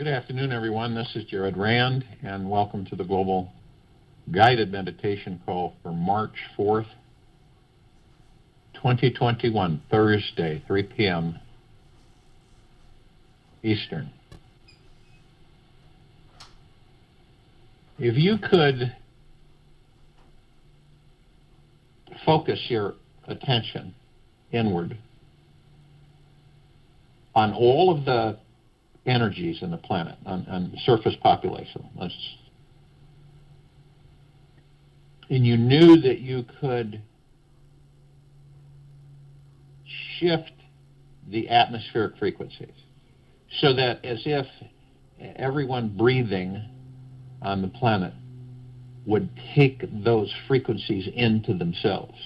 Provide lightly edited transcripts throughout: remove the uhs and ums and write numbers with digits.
Good afternoon, everyone. This is Jared Rand, and welcome to the Global Guided Meditation Call for March 4th, 2021, Thursday, 3 p.m. Eastern. If you could focus your attention inward on all of the energies in the planet, on the surface population, and you knew that you could shift the atmospheric frequencies so that as if everyone breathing on the planet would take those frequencies into themselves,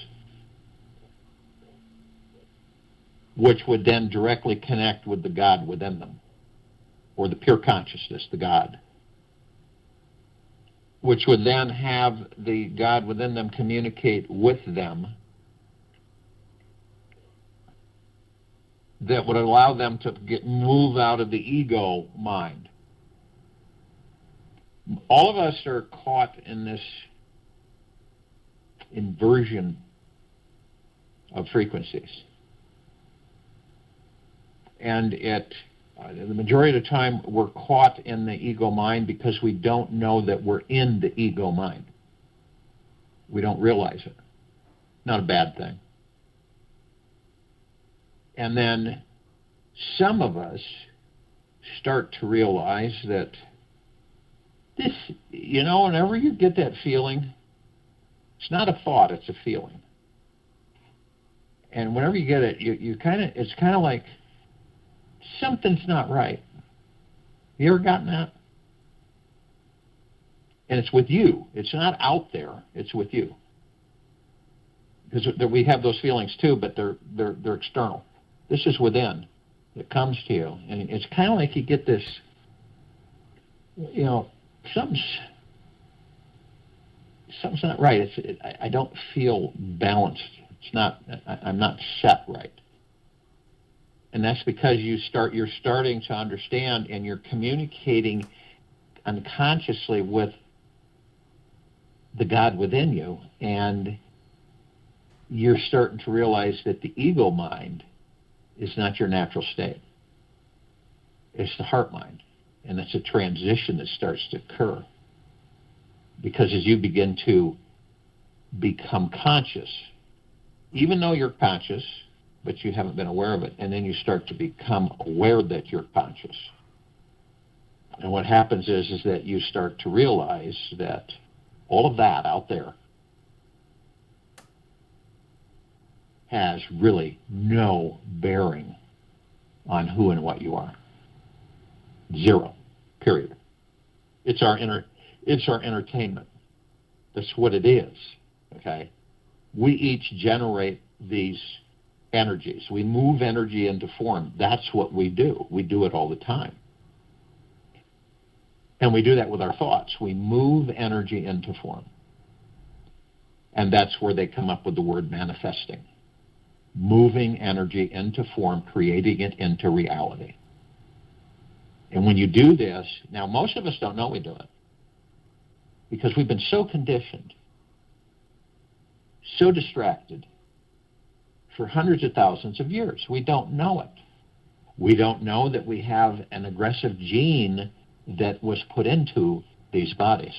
which would then directly connect with the God within them, or the pure consciousness, the God, which would then have the God within them communicate with them, that would allow them to move out of the ego mind. All of us are caught in this inversion of frequencies. And the majority of the time, we're caught in the ego mind because we don't know that we're in the ego mind. We don't realize it. Not a bad thing. And then some of us start to realize that this, whenever you get that feeling, it's not a thought, it's a feeling. And whenever you get it, it's kind of like something's not right. You ever gotten that? And it's with you. It's not out there. It's with you. Because we have those feelings too, but they're external. This is within. It comes to you, and it's kind of like you get this. Something's not right. I don't feel balanced. It's not. I'm not set right. And that's because you're starting to understand, and you're communicating unconsciously with the God within you, and you're starting to realize that the ego mind is not your natural state. It's the heart mind, and it's a transition that starts to occur. Because as you begin to become conscious, even though you're conscious, but you haven't been aware of it, and then you start to become aware that you're conscious. And what happens is that you start to realize that all of that out there has really no bearing on who and what you are. Zero, period. It's our entertainment. That's what it is, okay? We each generate these energies. We move energy into form. That's what we do. We do it all the time. And we do that with our thoughts. We move energy into form. And that's where they come up with the word manifesting. Moving energy into form, creating it into reality. And when you do this, now most of us don't know we do it, because we've been so conditioned, so distracted, for hundreds of thousands of years. We don't know it. We don't know that we have an aggressive gene that was put into these bodies.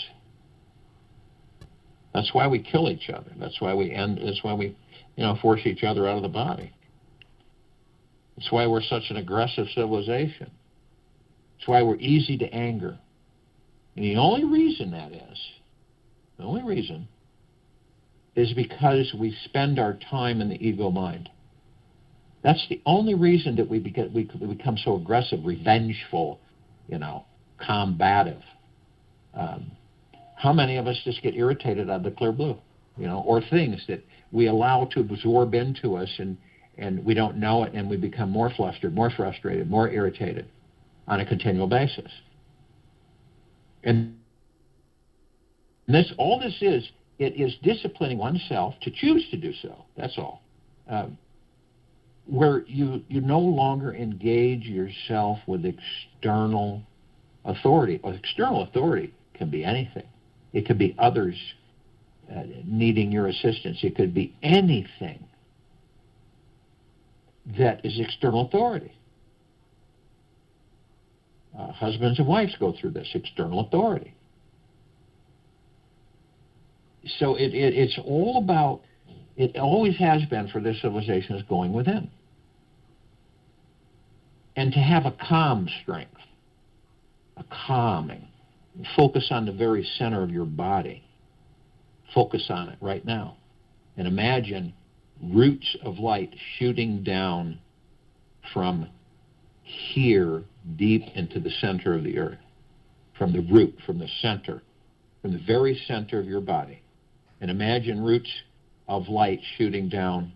That's why we kill each other. That's why we force each other out of the body. That's why we're such an aggressive civilization. That's why we're easy to anger. And the only reason is because we spend our time in the ego mind. That's the only reason that we become so aggressive, revengeful, combative. How many of us just get irritated out of the clear blue, or things that we allow to absorb into us, and we don't know it, and we become more flustered, more frustrated, more irritated on a continual basis. And all this is, it is disciplining oneself to choose to do so. That's all. Where you no longer engage yourself with external authority, or external authority, can be anything. It could be others needing your assistance. It could be anything that is external authority. Husbands and wives go through this, external authority. So it's all about, it always has been for this civilization, is going within. And to have a calm strength, a calming, focus on the very center of your body. Focus on it right now. And imagine roots of light shooting down from here deep into the center of the earth. From the root, from the center, from the very center of your body. And imagine roots of light shooting down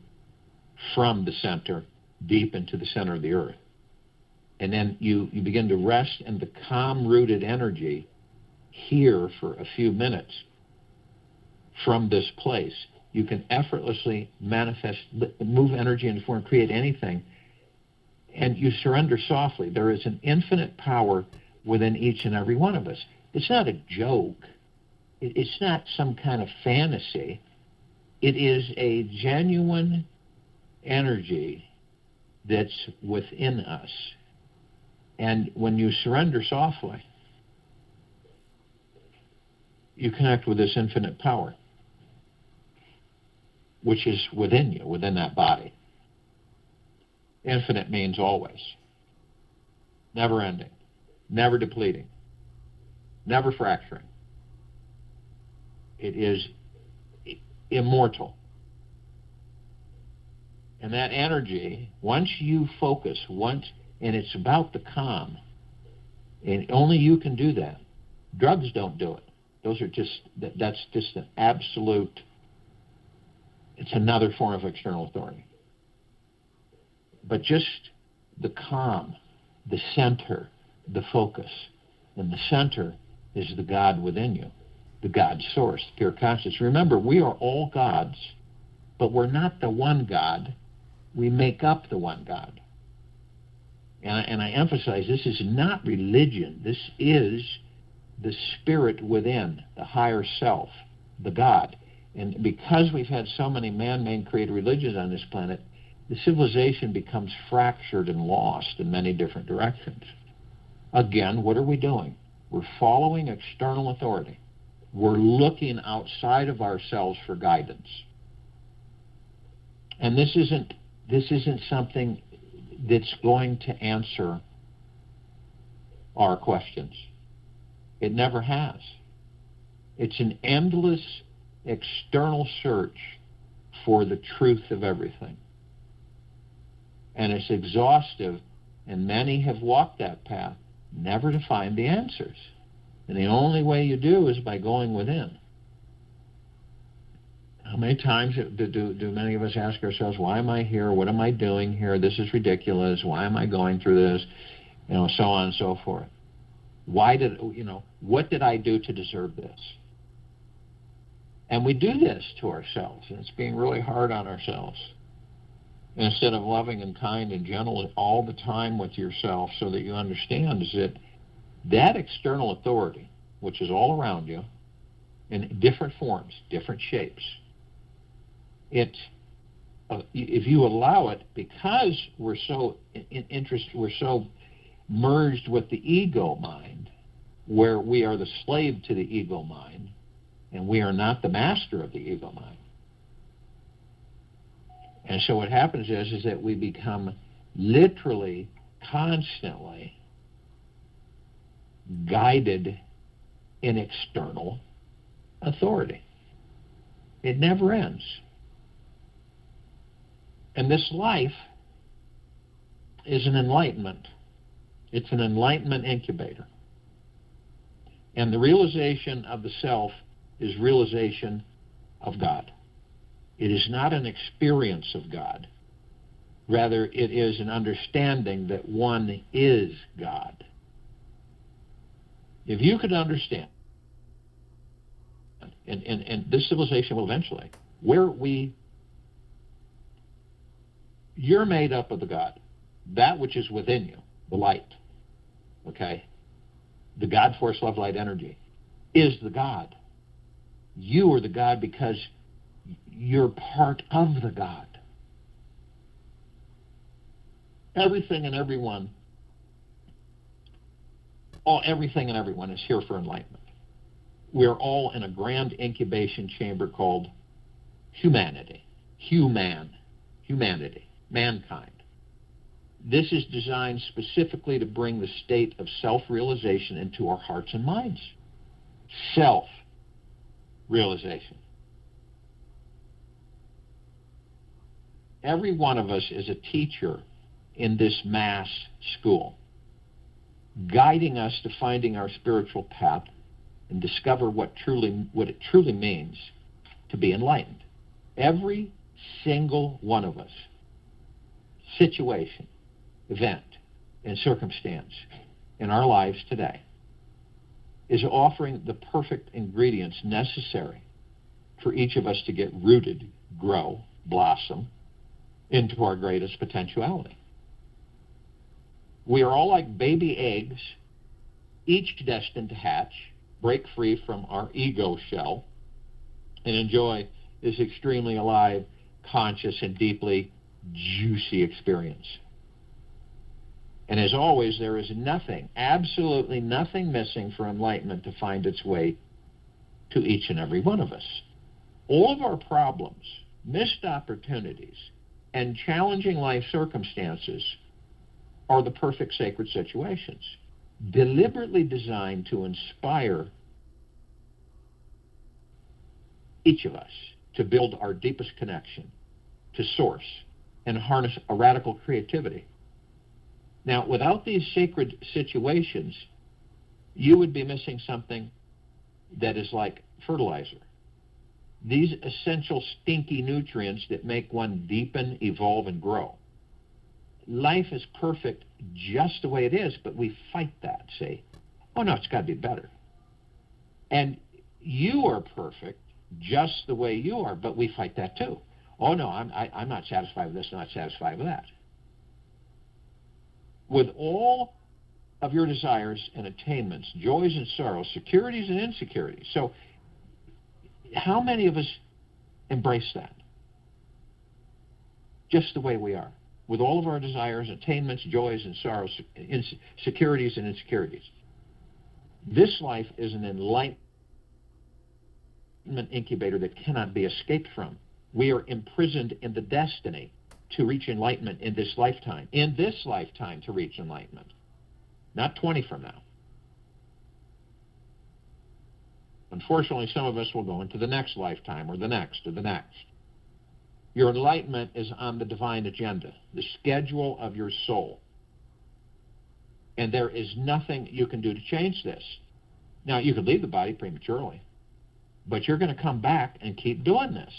from the center deep into the center of the earth. And then you begin to rest in the calm-rooted energy here for a few minutes from this place. You can effortlessly manifest, move energy into form, create anything, and you surrender softly. There is an infinite power within each and every one of us. It's not a joke. It's not some kind of fantasy. It is a genuine energy that's within us. And when you surrender softly, you connect with this infinite power, which is within you, within that body. Infinite means always, never ending, never depleting, never fracturing. It is immortal. And that energy, once you focus, and it's about the calm, and only you can do that. Drugs don't do it. Those are that's just an absolute, it's another form of external authority. But just the calm, the center, the focus. And the center is the God within you, the God source, pure consciousness. Remember, we are all gods, but we're not the one God. We make up the one God. And I emphasize, this is not religion. This is the spirit within, the higher self, the God. And because we've had so many man-made created religions on this planet, the civilization becomes fractured and lost in many different directions. Again, what are we doing? We're following external authority. We're looking outside of ourselves for guidance. And this isn't something that's going to answer our questions. It never has. It's an endless external search for the truth of everything. And it's exhaustive, and many have walked that path, never to find the answers. And the only way you do is by going within. How many times do many of us ask ourselves, why am I here? What am I doing here? This is ridiculous. Why am I going through this? So on and so forth. What did I do to deserve this? And we do this to ourselves, and it's being really hard on ourselves. Instead of loving and kind and gentle all the time with yourself, so that you understand is that external authority, which is all around you, in different forms, different shapes, if you allow it, because we're so we're so merged with the ego mind, where we are the slave to the ego mind, and we are not the master of the ego mind. And so what happens is that we become literally, constantly guided in external authority. It never ends. And this life is an enlightenment. It's an enlightenment incubator. And the realization of the self is realization of God. It is not an experience of God. Rather, it is an understanding that one is God. If you could understand, and this civilization will eventually, you're made up of the God, that which is within you, the light, okay? the God force, love, light, energy, is the God. You are the God because you're part of the God. Everything and everyone is here for enlightenment. We're all in a grand incubation chamber called humanity, mankind. This is designed specifically to bring the state of self-realization into our hearts and minds. Self-realization. Every one of us is a teacher in this mass school, guiding us to finding our spiritual path and discover what it truly means to be enlightened. Every single one of us, situation, event, and circumstance in our lives today is offering the perfect ingredients necessary for each of us to get rooted, grow, blossom into our greatest potentiality. We are all like baby eggs, each destined to hatch, break free from our ego shell, and enjoy this extremely alive, conscious, and deeply juicy experience. And as always, there is nothing, absolutely nothing missing for enlightenment to find its way to each and every one of us. All of our problems, missed opportunities, and challenging life circumstances are the perfect sacred situations, deliberately designed to inspire each of us to build our deepest connection to Source and harness a radical creativity. Now, without these sacred situations, you would be missing something that is like fertilizer. These essential stinky nutrients that make one deepen, evolve, and grow. Life is perfect just the way it is, but we fight that, see? Oh, no, it's got to be better. And you are perfect just the way you are, but we fight that too. Oh, no, I'm not satisfied with this, not satisfied with that. With all of your desires and attainments, joys and sorrows, securities and insecurities. So how many of us embrace that? Just the way we are, with all of our desires, attainments, joys and sorrows, securities and insecurities. This life is an enlightenment incubator that cannot be escaped from. We are imprisoned in the destiny to reach enlightenment in this lifetime to reach enlightenment, not 20 from now. Unfortunately, some of us will go into the next lifetime or the next or the next. Your enlightenment is on the divine agenda, the schedule of your soul. And there is nothing you can do to change this. Now, you could leave the body prematurely, but you're going to come back and keep doing this.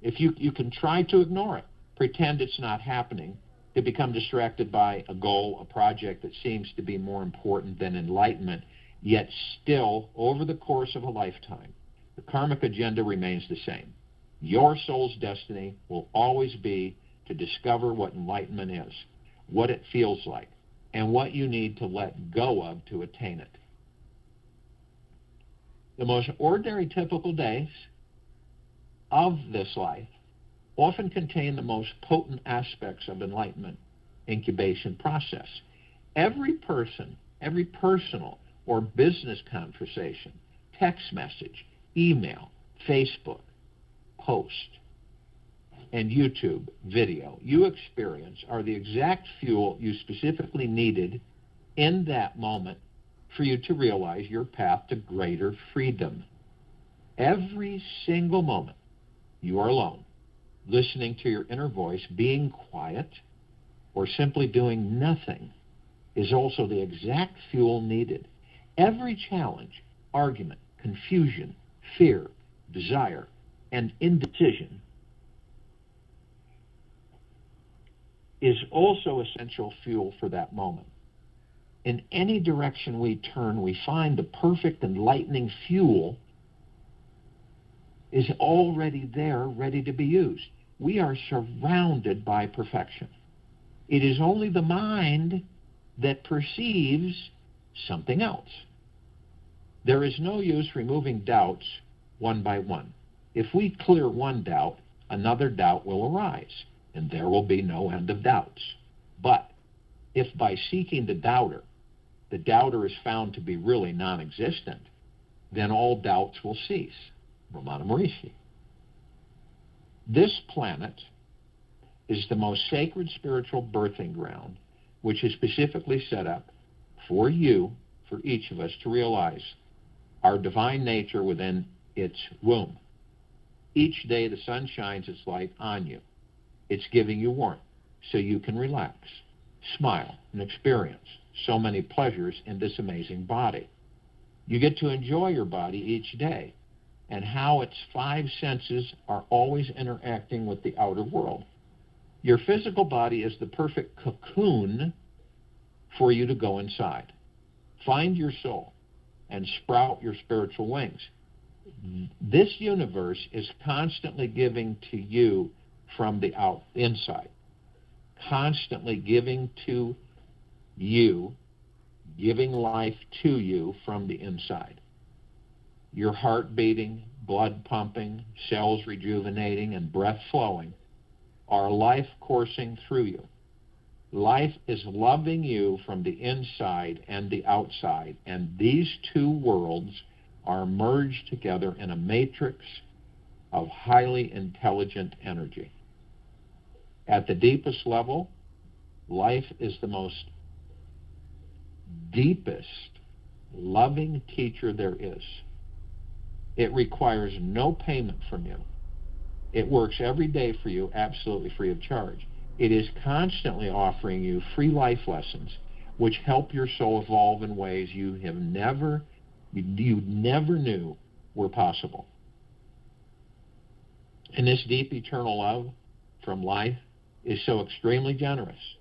If you can try to ignore it, pretend it's not happening, to become distracted by a goal, a project that seems to be more important than enlightenment, yet still, over the course of a lifetime, the karmic agenda remains the same. Your soul's destiny will always be to discover what enlightenment is, what it feels like, and what you need to let go of to attain it. The most ordinary, typical days of this life often contain the most potent aspects of enlightenment incubation process. Every person, every personal or business conversation, text message, email, Facebook, post, and YouTube video you experience are the exact fuel you specifically needed in that moment for you to realize your path to greater freedom. Every single moment you are alone, listening to your inner voice, being quiet, or simply doing nothing is also the exact fuel needed. Every challenge, argument, confusion, fear, desire, and indecision is also essential fuel for that moment. In any direction we turn, we find the perfect enlightening fuel is already there, ready to be used. We are surrounded by perfection. It is only the mind that perceives something else. There is no use removing doubts one by one. If we clear one doubt, another doubt will arise, and there will be no end of doubts. But if by seeking the doubter is found to be really non-existent, then all doubts will cease. Ramana Maharishi. This planet is the most sacred spiritual birthing ground, which is specifically set up for you, for each of us, to realize our divine nature within its womb. Each day the sun shines its light on you. It's giving you warmth so you can relax, smile, and experience so many pleasures in this amazing body. You get to enjoy your body each day and how its five senses are always interacting with the outer world. Your physical body is the perfect cocoon for you to go inside. Find your soul and sprout your spiritual wings. This universe is constantly giving to you from the inside, constantly giving to you, giving life to you from the inside. Your heart beating, blood pumping, cells rejuvenating, and breath flowing are life coursing through you. Life is loving you from the inside and the outside, and these two worlds are merged together in a matrix of highly intelligent energy. At the deepest level, life is the most deepest, loving teacher there is. It requires no payment from you. It works every day for you, absolutely free of charge. It is constantly offering you free life lessons which help your soul evolve in ways you never knew were possible. And this deep eternal love from life is so extremely generous.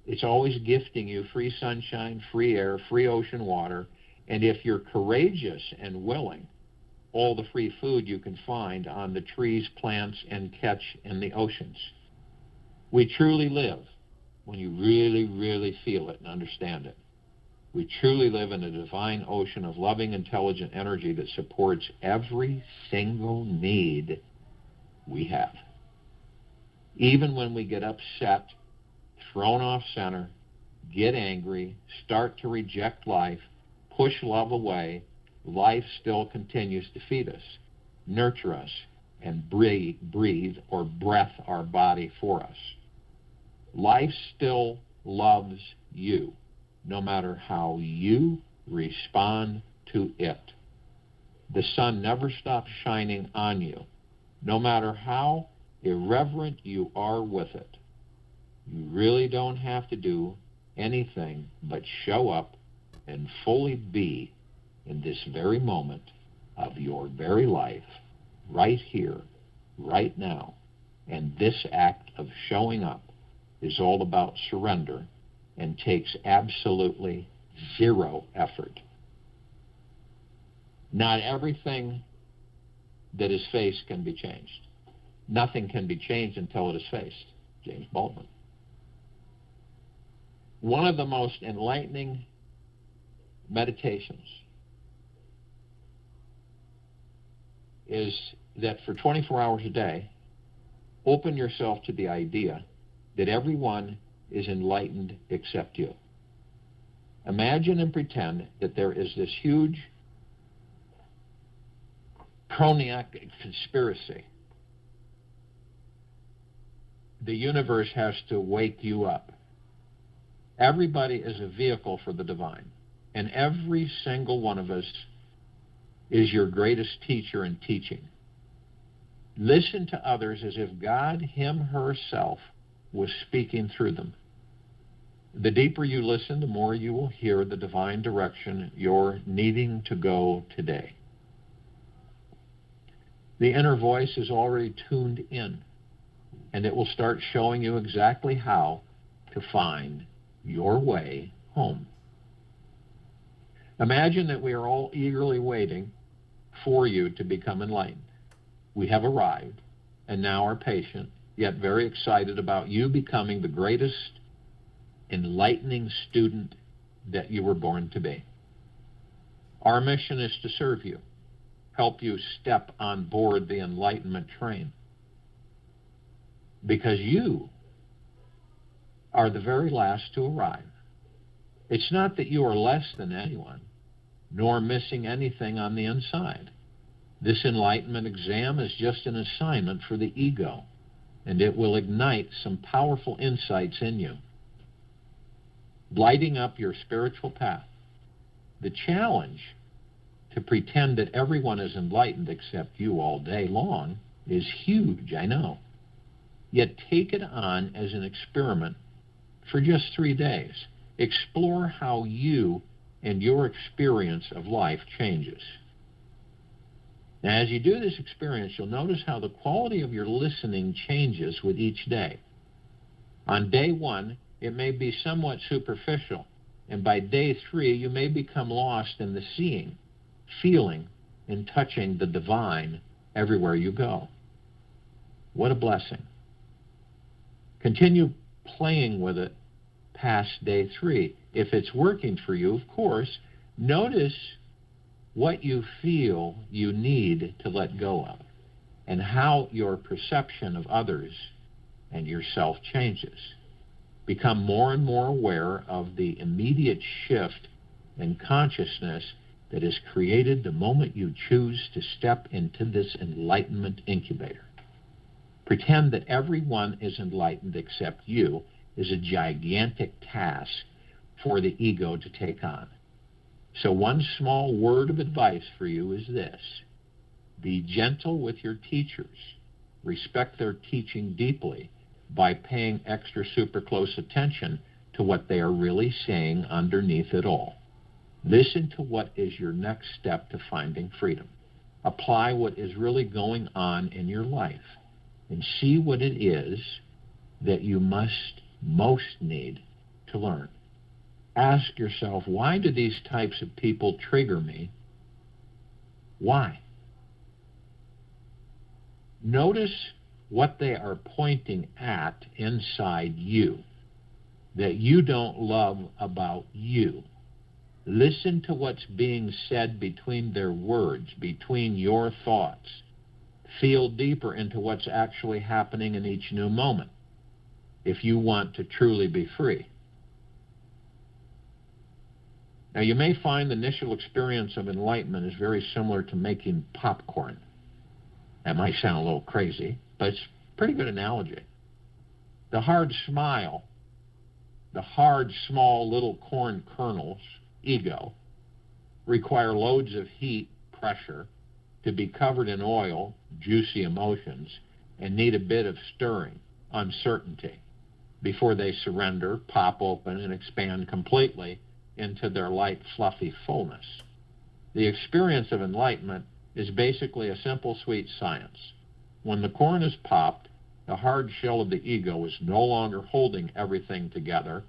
It's always gifting you free sunshine, free air, free ocean water, and if you're courageous and willing, all the free food you can find on the trees, plants, and catch in the oceans. We truly live when you really, really feel it and understand it. We truly live in a divine ocean of loving, intelligent energy that supports every single need we have. Even when we get upset, thrown off center, get angry, start to reject life, push love away, life still continues to feed us, nurture us, and breathe or breath our body for us. Life still loves you, no matter how you respond to it. The sun never stops shining on you, no matter how irreverent you are with it. You really don't have to do anything but show up and fully be in this very moment of your very life, right here, right now. And this act of showing up is all about surrender and takes absolutely zero effort. Not everything that is faced can be changed. Nothing can be changed until it is faced. James Baldwin. One of the most enlightening meditations is that for 24 hours a day, open yourself to the idea that everyone is enlightened except you. Imagine and pretend that there is this huge chronic conspiracy. The universe has to wake you up. Everybody is a vehicle for the divine, and every single one of us is your greatest teacher in teaching. Listen to others as if God, Him, herself, was speaking through them. The deeper you listen, the more you will hear the divine direction you're needing to go today. The inner voice is already tuned in, and it will start showing you exactly how to find your way home. Imagine that we are all eagerly waiting for you to become enlightened. We have arrived, and now are patient, yet very excited about you becoming the greatest enlightening student that you were born to be. Our mission is to serve you, help you step on board the enlightenment train, because you are the very last to arrive. It's not that you are less than anyone, nor missing anything on the inside. This enlightenment exam is just an assignment for the ego, and it will ignite some powerful insights in you, lighting up your spiritual path. The challenge to pretend that everyone is enlightened except you all day long is huge, I know. Yet take it on as an experiment for just 3 days. Explore how you and your experience of life changes. Now, as you do this experience, you'll notice how the quality of your listening changes with each day. On day 1, it may be somewhat superficial, and by day 3, you may become lost in the seeing, feeling, and touching the divine everywhere you go. What a blessing. Continue playing with it past day 3. If it's working for you, of course, notice what you feel you need to let go of and how your perception of others and yourself changes. Become more and more aware of the immediate shift in consciousness that is created the moment you choose to step into this enlightenment incubator. Pretend that everyone is enlightened except you is a gigantic task for the ego to take on. So one small word of advice for you is this: be gentle with your teachers. Respect their teaching deeply by paying extra super close attention to what they are really saying underneath it all. Listen to what is your next step to finding freedom. Apply what is really going on in your life and see what it is that you most need to learn. Ask yourself, why do these types of people trigger me? Why? Notice what they are pointing at inside you that you don't love about you. Listen to what's being said between their words, between your thoughts. Feel deeper into what's actually happening in each new moment if you want to truly be free. Now, you may find the initial experience of enlightenment is very similar to making popcorn. That might sound a little crazy, but it's a pretty good analogy. The hard, small little corn kernels, ego, require loads of heat, pressure, to be covered in oil, juicy emotions, and need a bit of stirring, uncertainty, before they surrender, pop open, and expand completely into their light, fluffy fullness. The experience of enlightenment is basically a simple, sweet science. When the corn is popped, the hard shell of the ego is no longer holding everything together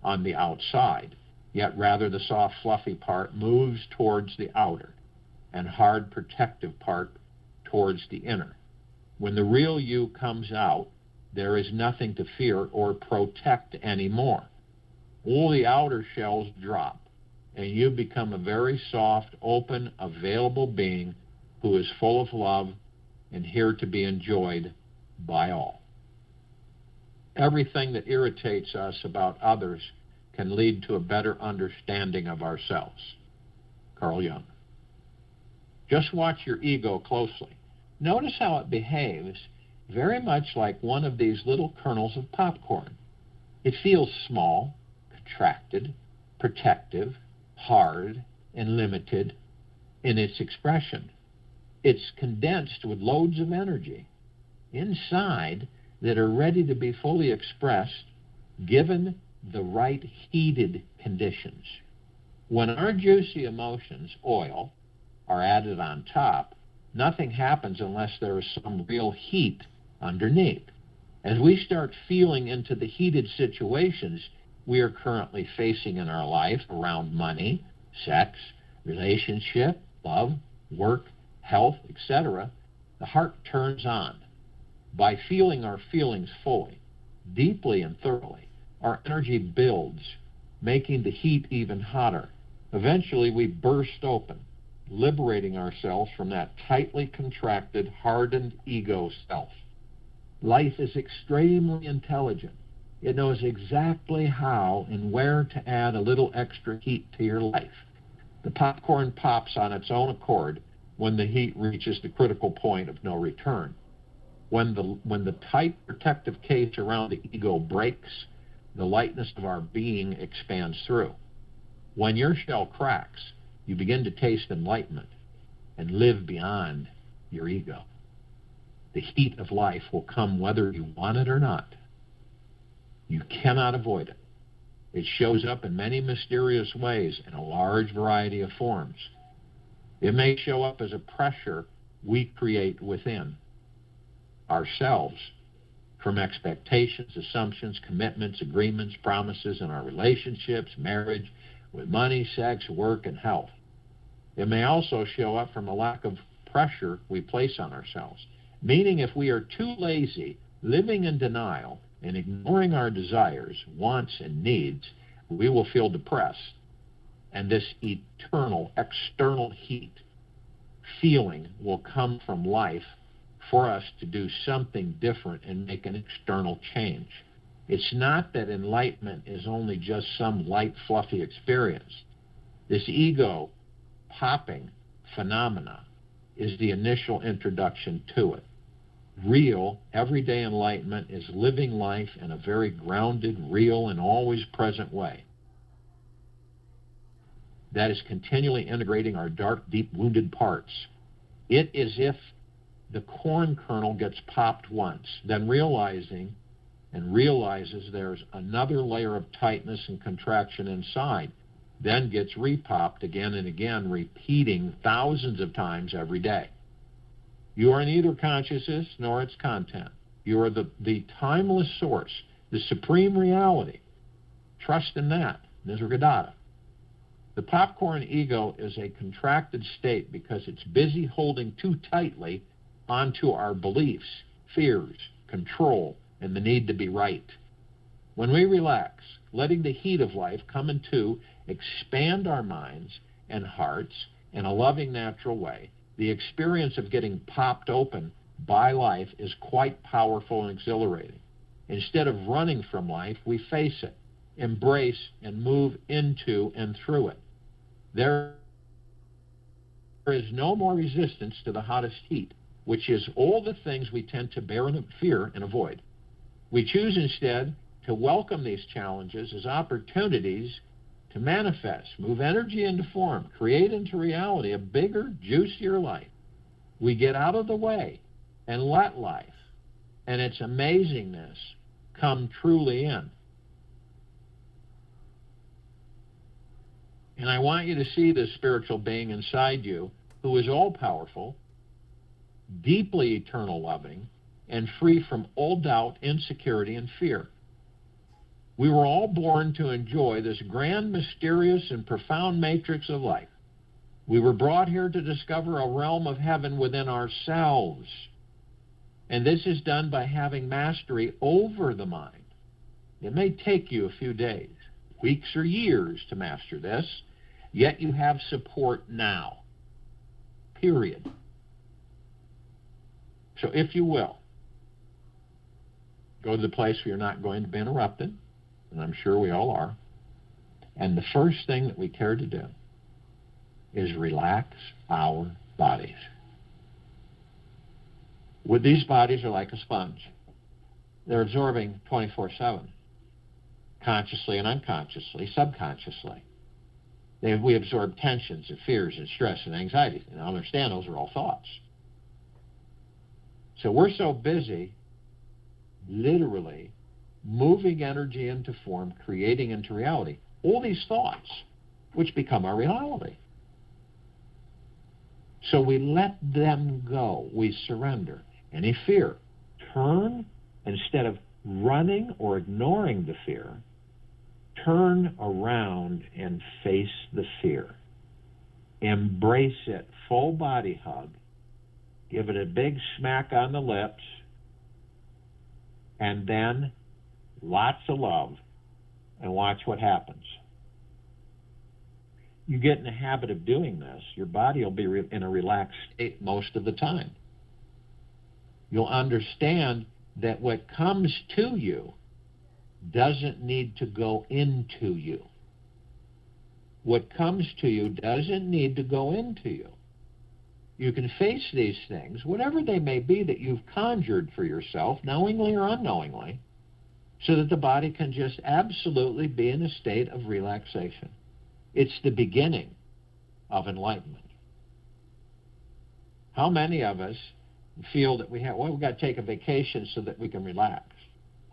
on the outside, yet rather the soft, fluffy part moves towards the outer and hard, protective part towards the inner. When the real you comes out, there is nothing to fear or protect anymore. All the outer shells drop, and you become a very soft, open, available being who is full of love and here to be enjoyed by all. Everything that irritates us about others can lead to a better understanding of ourselves. Carl Jung. Just watch your ego closely. Notice how it behaves very much like one of these little kernels of popcorn. It feels small, contracted, protective, hard, and limited in its expression. It's condensed with loads of energy inside that are ready to be fully expressed given the right heated conditions. When our juicy emotions, oil, are added on top, nothing happens unless there is some real heat underneath. As we start feeling into the heated situations we are currently facing in our life around money, sex, relationship, love, work, health, etc., the heart turns on. By feeling our feelings fully, deeply and thoroughly, our energy builds, making the heat even hotter. Eventually, we burst open, liberating ourselves from that tightly contracted, hardened ego self. Life is extremely intelligent. It knows exactly how and where to add a little extra heat to your life. The popcorn pops on its own accord when the heat reaches the critical point of no return. When the tight protective case around the ego breaks, the lightness of our being expands through. When your shell cracks, you begin to taste enlightenment and live beyond your ego. The heat of life will come whether you want it or not. You cannot avoid it. It shows up in many mysterious ways in a large variety of forms. It may show up as a pressure we create within ourselves from expectations, assumptions, commitments, agreements, promises in our relationships, marriage, with money, sex, work, and health. It may also show up from a lack of pressure we place on ourselves, meaning if we are too lazy, living in denial, and ignoring our desires, wants, and needs, we will feel depressed. And this eternal external heat feeling will come from life for us to do something different and make an external change. It's not that enlightenment is only just some light, fluffy experience. This ego popping phenomena is the initial introduction to it. Real, everyday enlightenment is living life in a very grounded, real, and always present way. That is continually integrating our dark, deep, wounded parts. It is if the corn kernel gets popped once, then realizes there's another layer of tightness and contraction inside, then gets repopped again and again, repeating thousands of times every day. You are neither consciousness nor its content. You are the timeless source, the supreme reality. Trust in that. Nisargadatta. The popcorn ego is a contracted state because it's busy holding too tightly onto our beliefs, fears, control, and the need to be right. When we relax, letting the heat of life come into expand our minds and hearts in a loving, natural way, the experience of getting popped open by life is quite powerful and exhilarating. Instead of running from life, we face it, embrace, and move into and through it. There is no more resistance to the hottest heat, which is all the things we tend to bear and fear and avoid. We choose instead to welcome these challenges as opportunities to manifest, move energy into form, create into reality a bigger, juicier life. We get out of the way and let life and its amazingness come truly in. And I want you to see this spiritual being inside you who is all-powerful, deeply eternal loving, and free from all doubt, insecurity, and fear. We were all born to enjoy this grand, mysterious, and profound matrix of life. We were brought here to discover a realm of heaven within ourselves. And this is done by having mastery over the mind. It may take you a few days, weeks, or years to master this, yet you have support now. Period. So if you will, go to the place where you're not going to be interrupted, and I'm sure we all are. And the first thing that we care to do is relax our bodies. These bodies are like a sponge. They're absorbing 24/7, consciously and unconsciously, subconsciously. We absorb tensions and fears and stress and anxiety. And understand those are all thoughts. So we're so busy, literally, moving energy into form, creating into reality. All these thoughts, which become our reality. So we let them go. We surrender. Any fear, turn, instead of running or ignoring the fear, turn around and face the fear. Embrace it, full body hug. Give it a big smack on the lips, and then lots of love, and watch what happens. you get in the habit of doing this, your body will be in a relaxed state most of the time. You'll understand that what comes to you doesn't need to go into you. What comes to you doesn't need to go into you. You can face these things, whatever they may be that you've conjured for yourself, knowingly or unknowingly, so that the body can just absolutely be in a state of relaxation. It's the beginning of enlightenment. How many of us feel that we've got to take a vacation so that we can relax?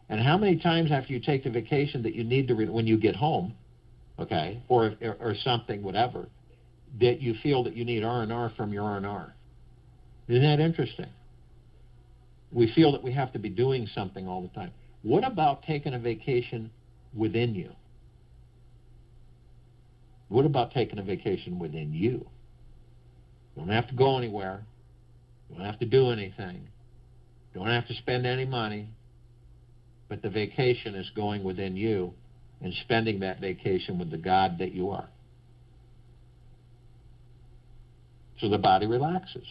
And how many times after you take the vacation that you need to, when you get home, okay, or something, whatever, that you feel that you need R&R from your R&R? Isn't that interesting? We feel that we have to be doing something all the time. What about taking a vacation within you? What about taking a vacation within you? You don't have to go anywhere. You don't have to do anything. You don't have to spend any money. But the vacation is going within you and spending that vacation with the God that you are. So the body relaxes.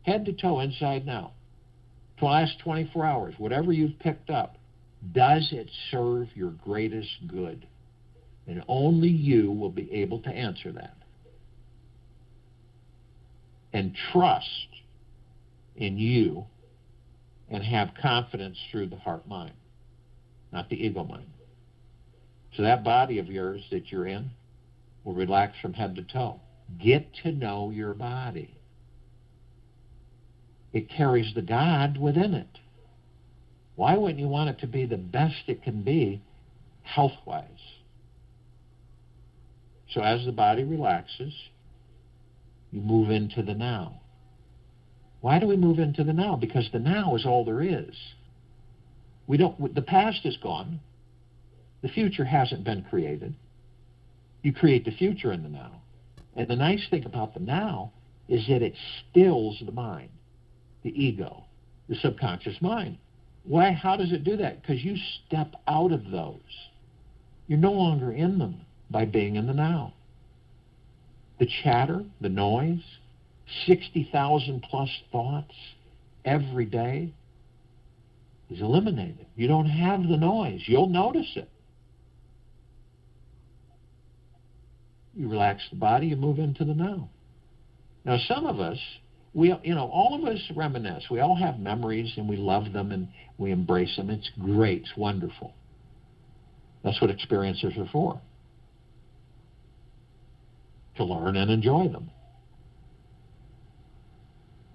Head to toe, inside and out. For the last 24 hours, whatever you've picked up, does it serve your greatest good? And only you will be able to answer that. And trust in you and have confidence through the heart mind, not the ego mind. So that body of yours that you're in will relax from head to toe. Get to know your body. It carries the God within it. Why wouldn't you want it to be the best it can be health-wise? So as the body relaxes, you move into the now. Why do we move into the now? Because the now is all there is. The past is gone. The future hasn't been created. You create the future in the now. And the nice thing about the now is that it stills the mind, the ego, the subconscious mind. Why? How does it do that? Because you step out of those. You're no longer in them by being in the now. The chatter, the noise, 60,000 plus thoughts every day is eliminated. You don't have the noise. You'll notice it. You relax the body, you move into the now. Now, some of us, all of us reminisce. We all have memories, and we love them, and we embrace them. It's great. It's wonderful. That's what experiences are for, to learn and enjoy them.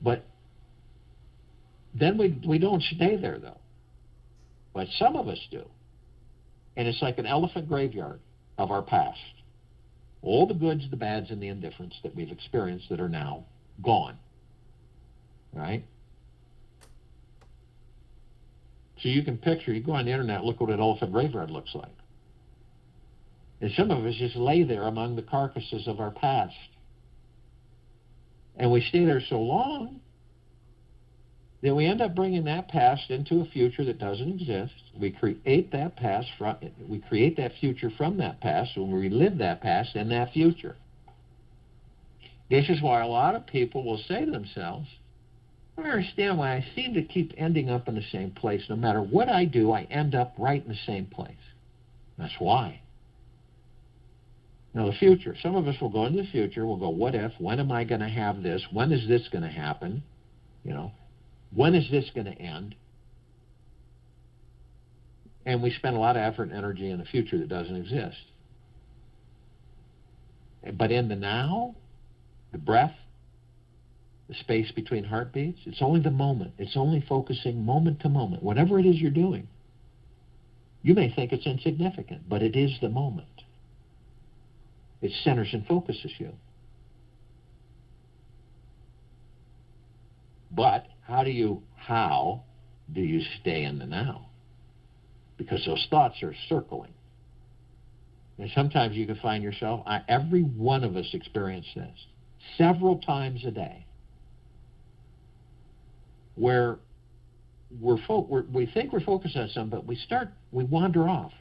But then we don't stay there, though. But some of us do. And it's like an elephant graveyard of our past. All the goods, the bads, and the indifference that we've experienced that are now gone. Right? So you can picture, you go on the internet, look what an elephant graveyard looks like. And some of us just lay there among the carcasses of our past. And we stay there so long that we end up bringing that past into a future that doesn't exist. We create that future from that past, and we relive that past in that future. This is why a lot of people will say to themselves, I don't understand why I seem to keep ending up in the same place. No matter what I do, I end up right in the same place. That's why. Now, the future. Some of us will go into the future. We'll go, what if? When am I going to have this? When is this going to happen? When is this going to end? And we spend a lot of effort and energy in a future that doesn't exist. But in the now, the breath, the space between heartbeats, it's only the moment. It's only focusing moment to moment. Whatever it is you're doing, you may think it's insignificant, but it is the moment. It centers and focuses you. But how do you stay in the now? Because those thoughts are circling. And sometimes you can find yourself, every one of us experience this, several times a day, where we think we're focused on something, but we wander off.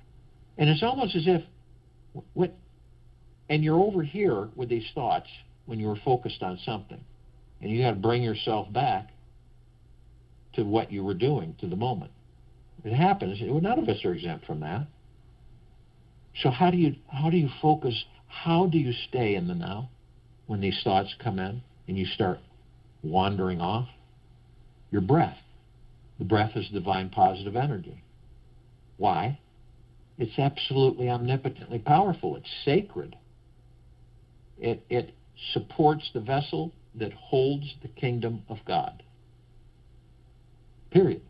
And it's almost as if, And you're over here with these thoughts when you were focused on something. And you got to bring yourself back to what you were doing, to the moment. It happens. None of us are exempt from that. So how do you focus? How do you stay in the now when these thoughts come in and you start wandering off? Your breath. The breath is divine positive energy. Why? It's absolutely omnipotently powerful. It's sacred. It supports the vessel that holds the kingdom of God. Period.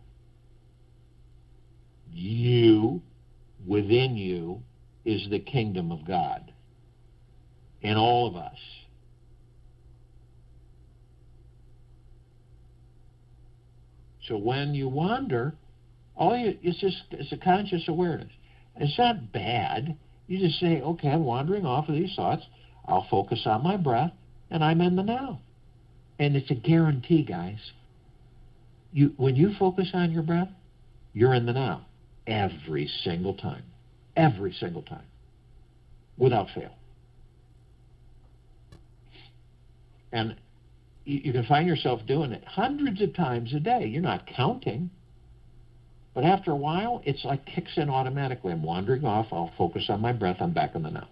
You, within you, is the kingdom of God. In all of us. So when you wander, it's a conscious awareness. It's not bad. You just say, okay, I'm wandering off of these thoughts. I'll focus on my breath, and I'm in the now. And it's a guarantee, guys. When you focus on your breath, you're in the now. Every single time. Every single time. Without fail. And you can find yourself doing it hundreds of times a day. You're not counting. But after a while, it's like kicks in automatically. I'm wandering off. I'll focus on my breath. I'm back in the now.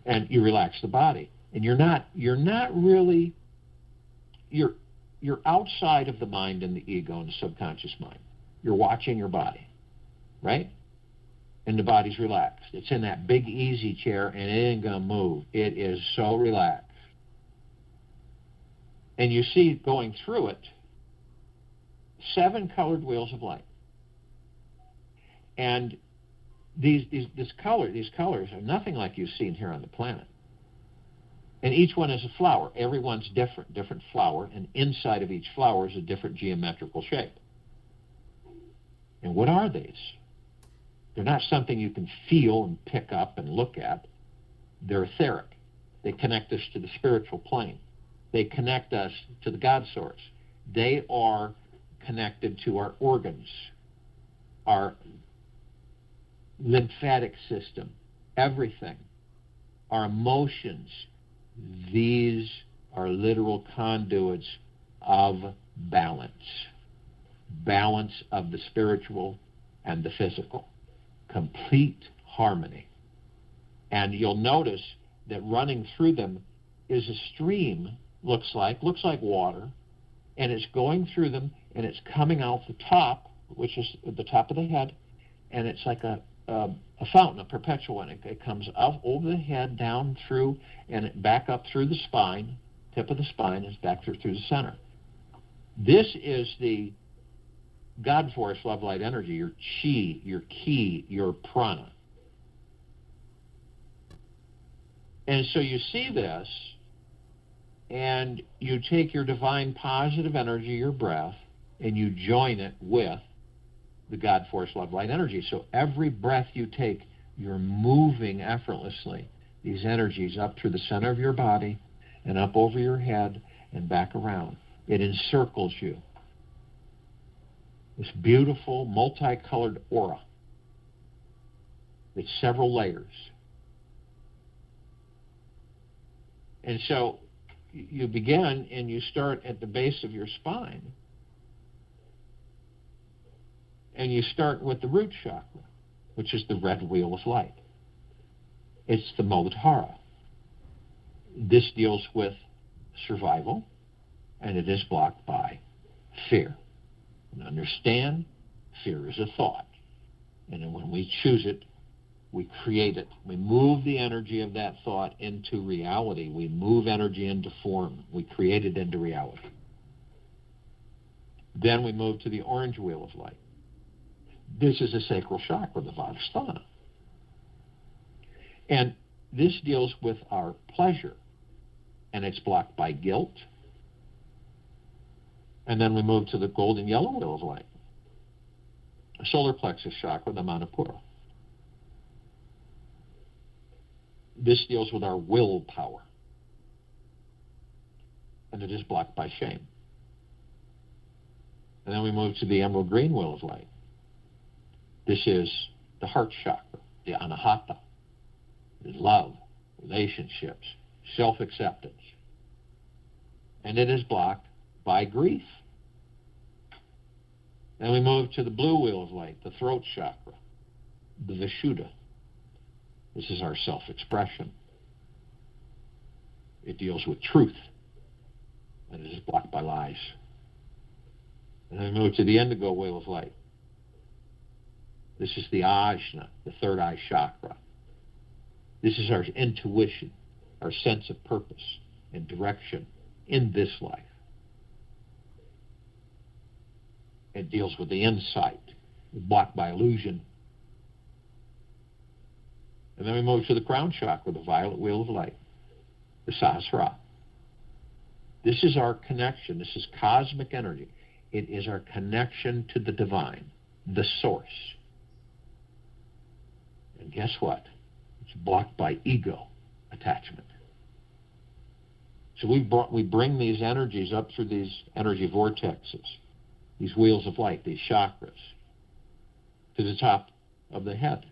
And you relax the body. And you're not really, you're outside of the mind and the ego and the subconscious mind. You're watching your body, right? And the body's relaxed. It's in that big easy chair and it ain't going to move. It is so relaxed. And you see going through it 7 colored wheels of light. And these colors are nothing like you've seen here on the planet. And each one is a flower. Everyone's different flower, and inside of each flower is a different geometrical shape. And what are these? They're not something you can feel and pick up and look at. They're etheric. They connect us to the spiritual plane. They connect us to the God source. They are connected to our organs, our lymphatic system, everything, our emotions. These are literal conduits of balance of the spiritual and the physical, complete harmony. And you'll notice that running through them is a stream, looks like water, and it's going through them, and it's coming out the top, which is at the top of the head, and it's like a fountain, a perpetual one. It comes up over the head, down through, and it back up through the spine, tip of the spine, is back through the center. This is the God force, love, light, energy, your chi, your ki, your prana. And so you see this, and you take your divine positive energy, your breath, and you join it with the God force, love, light, energy. So every breath you take, you're moving effortlessly these energies up through the center of your body and up over your head and back around. It encircles you. This beautiful, multicolored aura. It's several layers. And so you begin and you start at the base of your spine. And you start with the root chakra, which is the red wheel of light. It's the Muladhara. This deals with survival, and it is blocked by fear. And understand, fear is a thought. And then when we choose it, we create it. We move the energy of that thought into reality. We move energy into form. We create it into reality. Then we move to the orange wheel of light. This is a sacral chakra, the Vadasthana. And this deals with our pleasure, and it's blocked by guilt. And then we move to the golden yellow wheel of light, a solar plexus chakra, the Manipura. This deals with our willpower, and it is blocked by shame. And then we move to the emerald green wheel of light. This is the heart chakra, the anahata, is love, relationships, self-acceptance. And it is blocked by grief. Then we move to the blue wheel of light, the throat chakra, the Vishuddha. This is our self-expression. It deals with truth, and it is blocked by lies. And then we move to the indigo wheel of light. This is the ajna, the third eye chakra. This is our intuition, our sense of purpose and direction in this life. It deals with the insight, blocked by illusion. And then we move to the crown chakra, the violet wheel of light, the Sahasrara. This is our connection. This is cosmic energy. It is our connection to the divine, the source. And guess what? It's blocked by ego attachment. So we bring these energies up through these energy vortexes, these wheels of light, these chakras, to the top of the head,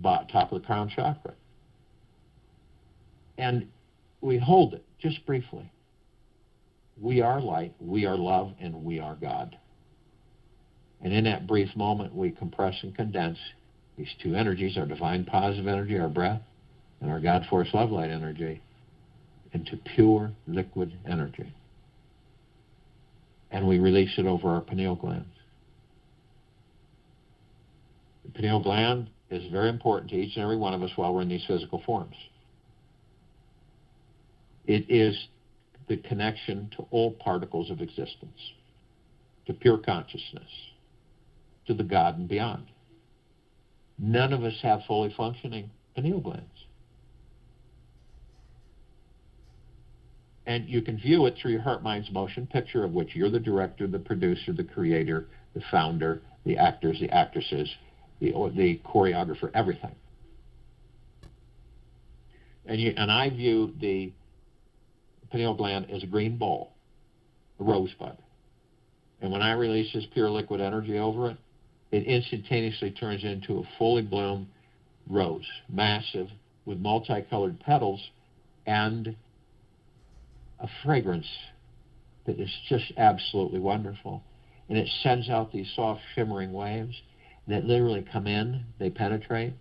top of the crown chakra. And we hold it just briefly. We are light, we are love, and we are God. And in that brief moment, we compress and condense these two energies, our divine positive energy, our breath, and our God force love light energy, into pure liquid energy. And we release it over our pineal glands. The pineal gland is very important to each and every one of us while we're in these physical forms. It is the connection to all particles of existence, to pure consciousness, to the God and beyond. None of us have fully functioning pineal glands. And you can view it through your heart, mind's motion picture, of which you're the director, the producer, the creator, the founder, the actors, the actresses, the choreographer, everything. And I view the pineal gland as a green ball, a rosebud. And when I release this pure liquid energy over it, it instantaneously turns into a fully bloomed rose, massive, with multicolored petals and a fragrance that is just absolutely wonderful. And it sends out these soft, shimmering waves that literally come in, they penetrate,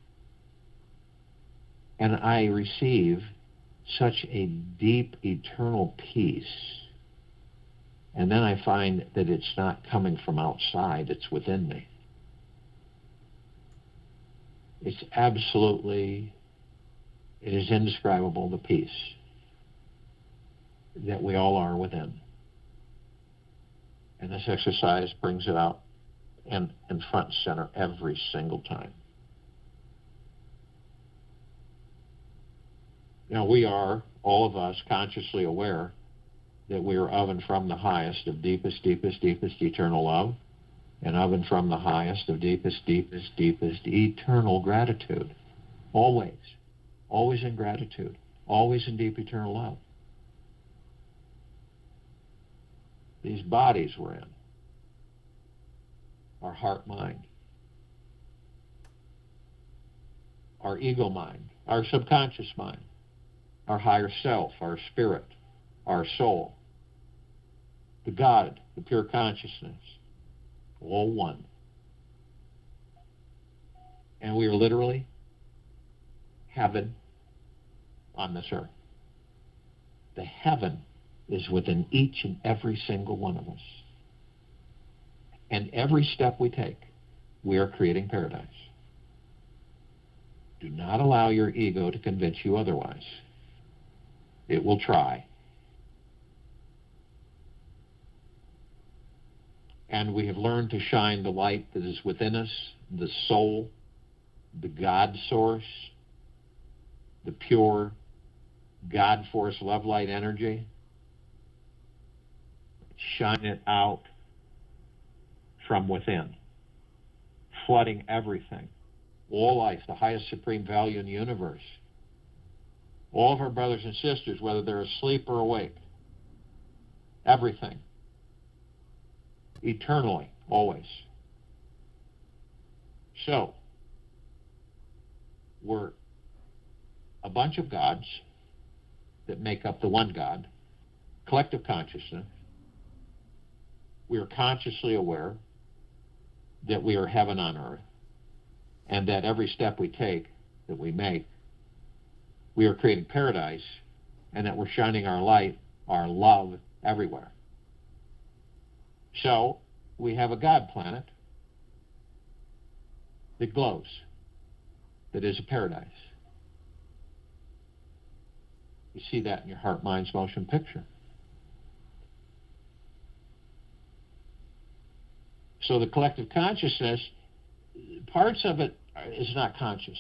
and I receive such a deep, eternal peace. And then I find that it's not coming from outside, it's within me. It's absolutely, it is indescribable, the peace that we all are within. And this exercise brings it out and in front and center every single time. Now, we are, all of us, consciously aware that we are of and from the highest of deepest, deepest, deepest eternal love, and of and from the highest of deepest, deepest, deepest eternal gratitude. Always. Always in gratitude. Always in deep eternal love. These bodies we're in, our heart mind, our ego mind, our subconscious mind, our higher self, our spirit, our soul, the God, the pure consciousness, all one. And we are literally heaven on this earth. The heaven is within each and every single one of us. And every step we take, we are creating paradise. Do not allow your ego to convince you otherwise. It will try. And we have learned to shine the light that is within us, the soul, the God source, the pure God force love light energy. Shine it out from within, flooding everything, all life, the highest supreme value in the universe. All of our brothers and sisters, whether they're asleep or awake, everything, eternally, always. So, we're a bunch of gods that make up the one God, collective consciousness. We are consciously aware that we are heaven on earth, and that every step we take, that we make, we are creating paradise, and that we're shining our light, our love, everywhere. So we have a God planet that glows, that is a paradise. You see that in your heart, mind's motion picture. So the collective consciousness, parts of it is not conscious.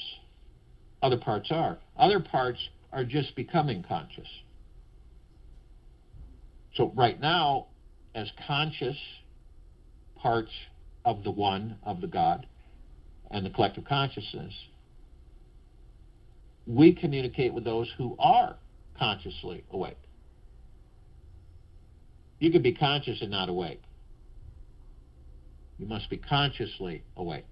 Other parts are. Other parts are just becoming conscious. So right now, as conscious parts of the one, of the God, and the collective consciousness, we communicate with those who are consciously awake. You can be conscious and not awake. You must be consciously awake.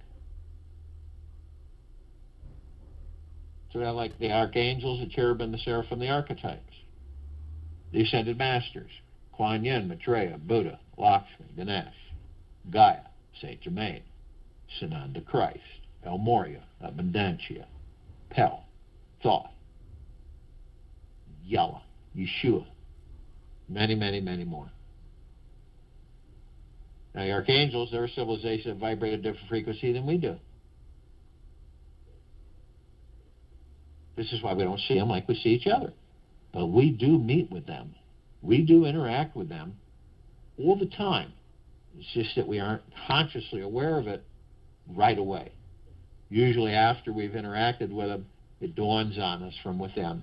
So they're like the archangels, the cherubim, the seraphim, the archetypes. The ascended masters, Kuan Yin, Maitreya, Buddha, Lakshmi, Ganesh, Gaia, Saint Germain, Sananda Christ, El Morya, Abundantia, Pel, Thoth, Yalla, Yeshua, many, many, many more. Now, the archangels, they're a civilization that vibrate at a different frequency than we do. This is why we don't see them like we see each other. But we do meet with them. We do interact with them all the time. It's just that we aren't consciously aware of it right away. Usually after we've interacted with them, it dawns on us from within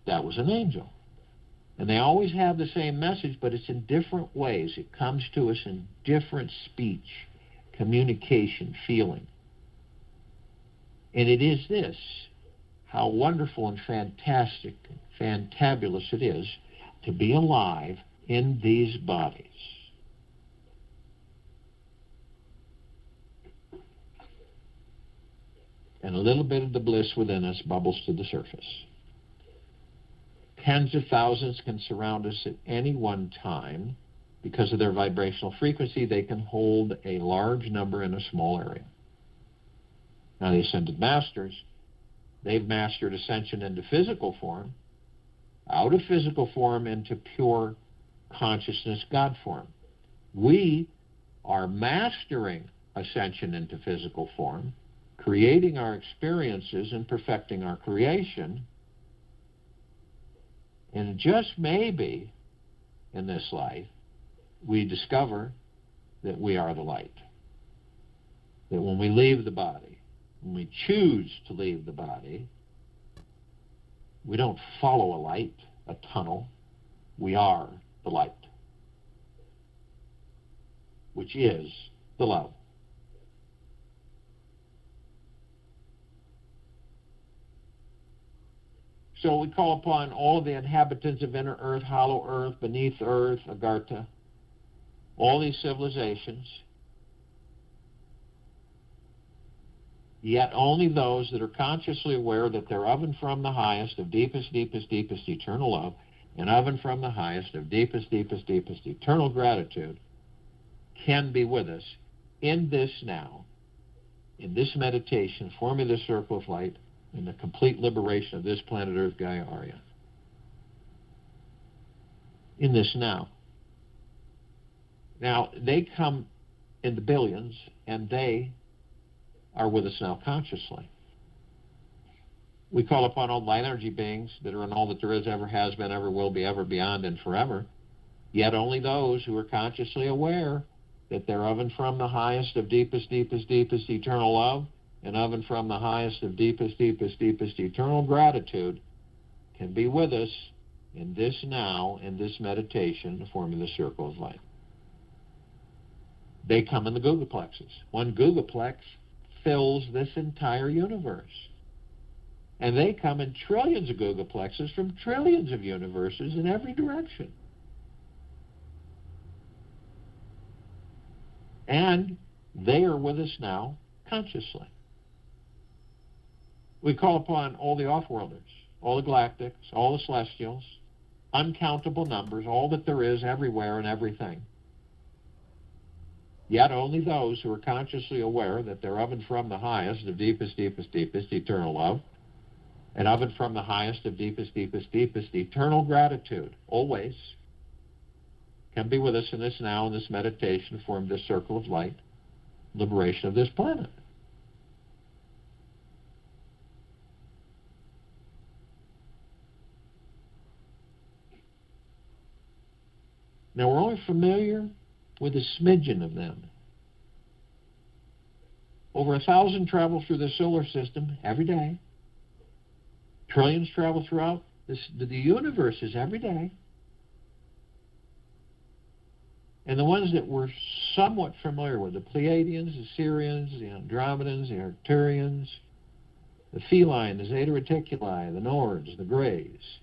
that was an angel. And they always have the same message, but it's in different ways. It comes to us in different speech, communication, feeling. And it is this, how wonderful and fantastic and fantabulous it is to be alive in these bodies. And a little bit of the bliss within us bubbles to the surface. Tens of thousands can surround us at any one time. Because of their vibrational frequency, they can hold a large number in a small area. Now, the ascended masters, they've mastered ascension into physical form, out of physical form into pure consciousness God form. We are mastering ascension into physical form, creating our experiences and perfecting our creation. And just maybe in this life, we discover that we are the light. That when we leave the body, when we choose to leave the body, we don't follow a light, a tunnel. We are the light, which is the love. So we call upon all the inhabitants of inner earth, hollow earth, beneath earth, Agartha, all these civilizations, yet only those that are consciously aware that they're of and from the highest of deepest, deepest, deepest eternal love, and of and from the highest of deepest, deepest, deepest eternal gratitude, can be with us in this now, in this meditation, forming the circle of light, in the complete liberation of this planet Earth, Gaia, Arya. In this now. Now, they come in the billions, and they are with us now consciously. We call upon all light energy beings that are in all that there is, ever has been, ever will be, ever beyond, and forever, yet only those who are consciously aware that they're of and from the highest of deepest, deepest, deepest eternal love, and of and from the highest of deepest, deepest, deepest eternal gratitude, can be with us in this now, in this meditation, forming the circle of light. They come in the Gugaplexes. One Gugaplex fills this entire universe. And they come in trillions of Gugaplexes from trillions of universes in every direction. And they are with us now consciously. We call upon all the off-worlders, all the galactics, all the celestials, uncountable numbers, all that there is everywhere and everything. Yet only those who are consciously aware that they're of and from the highest of deepest, deepest, deepest eternal love, and of and from the highest of deepest, deepest, deepest eternal gratitude, always, can be with us in this now, in this meditation, form this circle of light, liberation of this planet. Now, we're only familiar with a smidgen of them. Over 1,000 travel through the solar system every day. Trillions travel throughout the universes every day. And the ones that we're somewhat familiar with, the Pleiadians, the Sirians, the Andromedans, the Arcturians, the Feline, the Zeta Reticuli, the Nords, the Greys,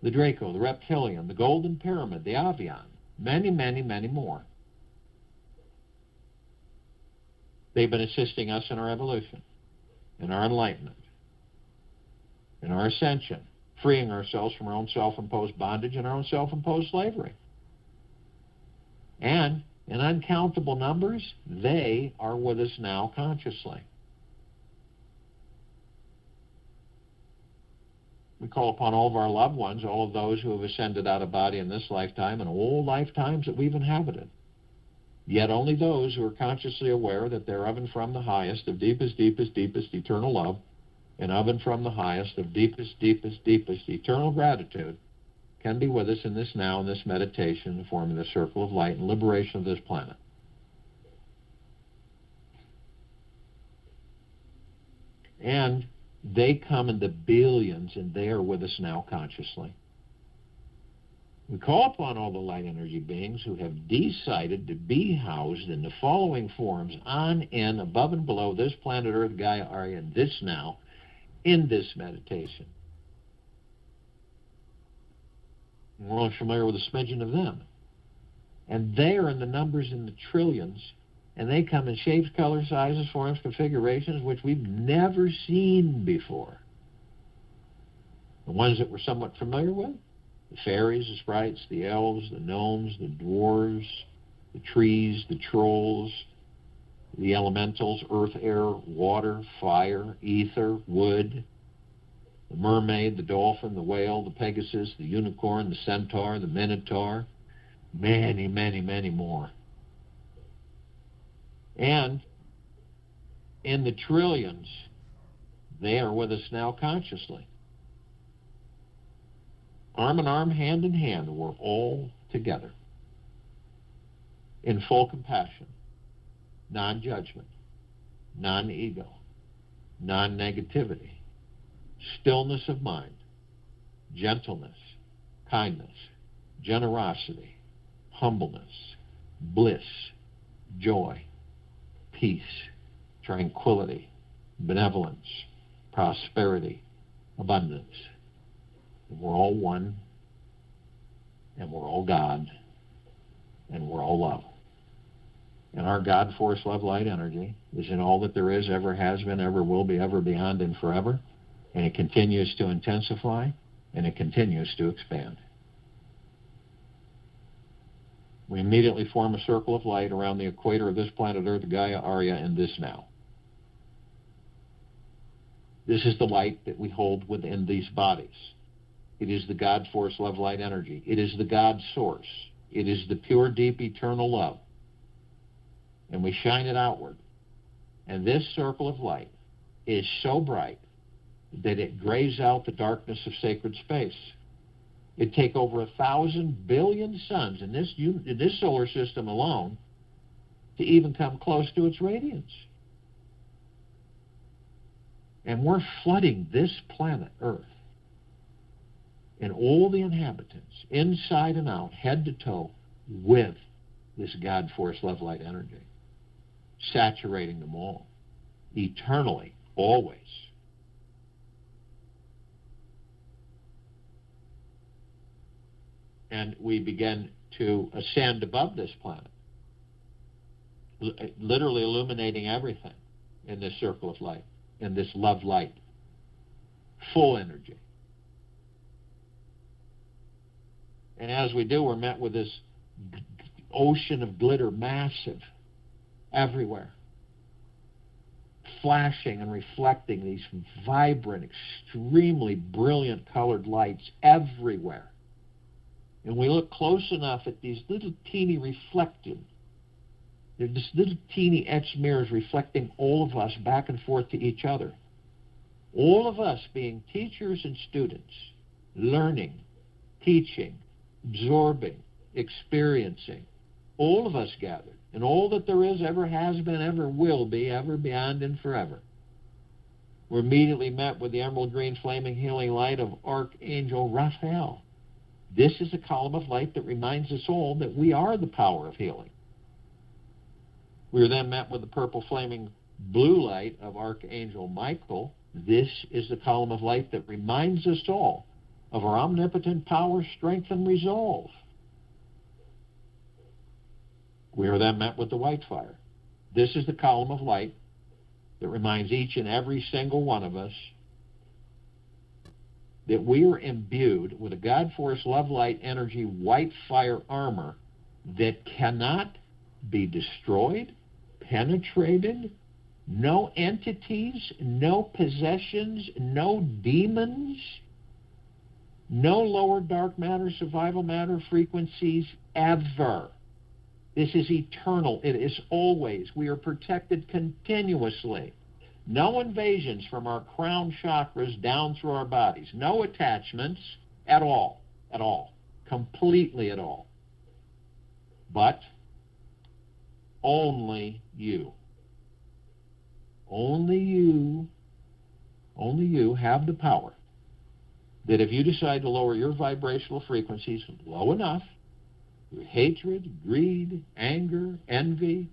the Draco, the Reptilian, the Golden Pyramid, the Avian, many, many, many more. They've been assisting us in our evolution, in our enlightenment, in our ascension, freeing ourselves from our own self-imposed bondage and our own self-imposed slavery. And in uncountable numbers, they are with us now consciously. We call upon all of our loved ones, all of those who have ascended out of body in this lifetime and all lifetimes that we've inhabited. Yet only those who are consciously aware that they're of and from the highest of deepest, deepest, deepest eternal love, and of and from the highest of deepest, deepest, deepest eternal gratitude, can be with us in this now, in this meditation, forming the circle of light and liberation of this planet. And they come in the billions, and they are with us now consciously. We call upon all the light energy beings who have decided to be housed in the following forms on, in, above and below this planet Earth, Gaia, Arya, and this now, in this meditation. We're only familiar with a smidgen of them. And they are in the numbers in the trillions, and they come in shapes, colors, sizes, forms, configurations, which we've never seen before. The ones that we're somewhat familiar with, the fairies, the sprites, the elves, the gnomes, the dwarves, the trees, the trolls, the elementals, earth, air, water, fire, ether, wood, the mermaid, the dolphin, the whale, the pegasus, the unicorn, the centaur, the minotaur, many, many, many more. And in the trillions, they are with us now consciously. Arm in arm, hand in hand, we're all together in full compassion, non-judgment, non-ego, non-negativity, stillness of mind, gentleness, kindness, generosity, humbleness, bliss, joy, peace, tranquility, benevolence, prosperity, abundance. We're all one, and we're all God, and we're all love. And our God force, love, light, energy is in all that there is, ever has been, ever will be, ever beyond, and forever. And it continues to intensify, and it continues to expand. We immediately form a circle of light around the equator of this planet Earth, Gaia, Arya, and this now. This is the light that we hold within these bodies. It is the God force, love, light, energy. It is the God source. It is the pure, deep, eternal love. And we shine it outward. And this circle of light is so bright that it grays out the darkness of sacred space. It'd take over 1,000 billion suns in this solar system alone to even come close to its radiance. And we're flooding this planet, Earth, and all the inhabitants, inside and out, head to toe, with this God force, love, light, energy, saturating them all, eternally, always. And we begin to ascend above this planet, literally illuminating everything in this circle of light, in this love light, full energy. And as we do, we're met with this ocean of glitter, massive, everywhere, flashing and reflecting these vibrant, extremely brilliant colored lights everywhere. And we look close enough at these little teeny reflecting, they're just little teeny etched mirrors reflecting all of us back and forth to each other. All of us being teachers and students, learning, teaching, absorbing, experiencing, all of us gathered, and all that there is, ever has been, ever will be, ever, beyond, and forever. We're immediately met with the emerald green flaming healing light of Archangel Raphael. This is a column of light that reminds us all that we are the power of healing. We are then met with the purple flaming blue light of Archangel Michael. This is the column of light that reminds us all of our omnipotent power, strength, and resolve. We are then met with the white fire. This is the column of light that reminds each and every single one of us that we are imbued with a God Force Love Light Energy white fire armor that cannot be destroyed, penetrated, no entities, no possessions, no demons, no lower dark matter, survival matter frequencies ever. This is eternal. It is always. We are protected continuously. No invasions from our crown chakras down through our bodies. No attachments at all. Completely at all. But only you. Only you have the power that if you decide to lower your vibrational frequencies low enough, your hatred, greed, anger, envy,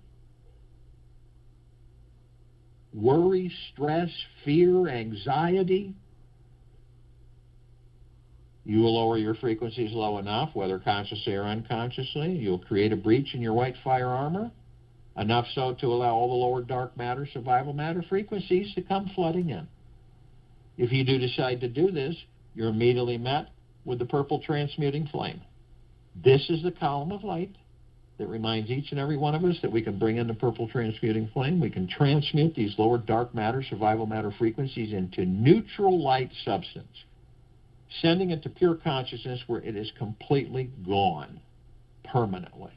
worry, stress, fear, anxiety, you will lower your frequencies low enough, whether consciously or unconsciously. You'll create a breach in your white fire armor, enough so to allow all the lower dark matter, survival matter frequencies to come flooding in. If you do decide to do this, you're immediately met with the purple transmuting flame. This is the column of light that reminds each and every one of us that we can bring in the purple transmuting flame. We can transmute these lower dark matter, survival matter frequencies into neutral light substance, sending it to pure consciousness where it is completely gone permanently.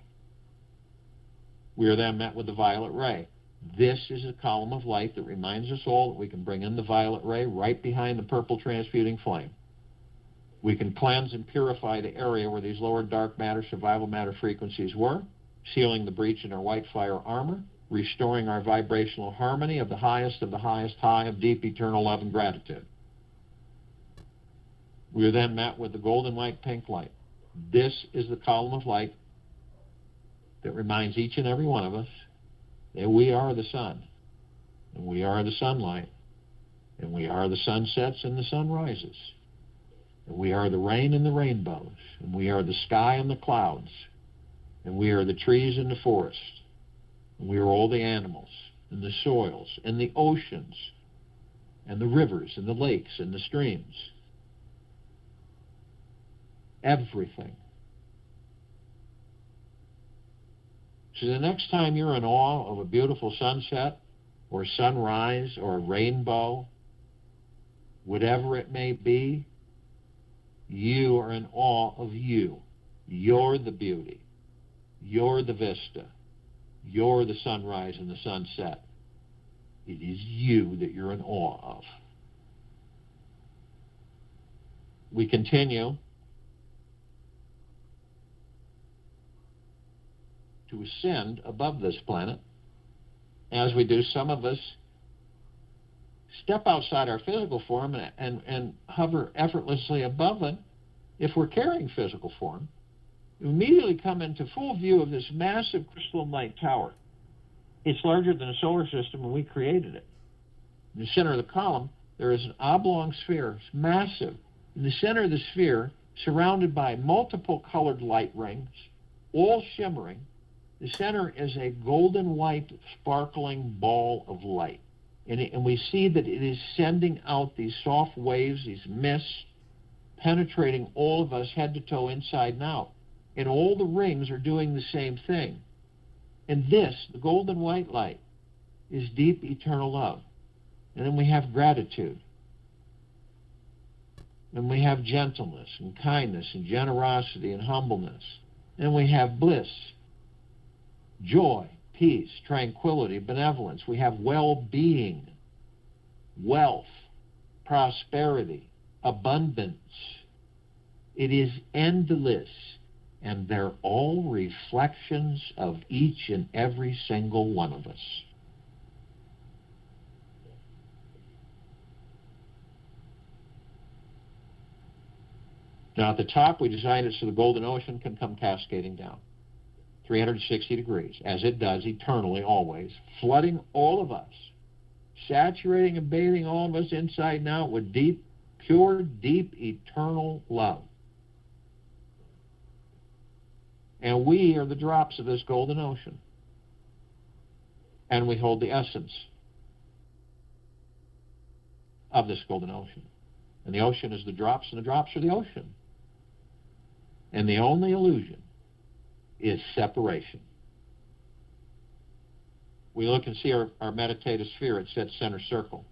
We are then met with the violet ray. This is a column of light that reminds us all that we can bring in the violet ray right behind the purple transmuting flame. We can cleanse and purify the area where these lower dark matter, survival matter frequencies were, sealing the breach in our white fire armor, restoring our vibrational harmony of the highest high of deep eternal love and gratitude. We are then met with the golden white pink light. This is the column of light that reminds each and every one of us that we are the sun, and we are the sunlight, and we are the sunsets and the sunrises. And we are the rain and the rainbows, and we are the sky and the clouds, and we are the trees and the forest, and we are all the animals and the soils and the oceans and the rivers and the lakes and the streams. Everything. So the next time you're in awe of a beautiful sunset or sunrise or a rainbow, whatever it may be, you are in awe of you. You're the beauty. You're the vista. You're the sunrise and the sunset. It is you that you're in awe of. We continue to ascend above this planet. As we do, some of us step outside our physical form and hover effortlessly above it. If we're carrying physical form, we immediately come into full view of this massive crystalline light tower. It's larger than a solar system when we created it. In the center of the column, there is an oblong sphere. It's massive. In the center of the sphere, surrounded by multiple colored light rings, all shimmering, the center is a golden white sparkling ball of light. And we see that it is sending out these soft waves, these mists, penetrating all of us head to toe, inside and out. And all the rings are doing the same thing. And this, the golden white light, is deep eternal love. And then we have gratitude. And we have gentleness and kindness and generosity and humbleness. And we have bliss, joy, peace, tranquility, benevolence. We have well-being, wealth, prosperity, abundance. It is endless, and they're all reflections of each and every single one of us. Now at the top, we designed it so the golden ocean can come cascading down 360 degrees, as it does eternally, always, flooding all of us, saturating and bathing all of us inside and out with deep, pure, deep, eternal love. And we are the drops of this golden ocean. And we hold the essence of this golden ocean. And the ocean is the drops, and the drops are the ocean. And the only illusion is separation. We look and see our meditative sphere. It's that center circle.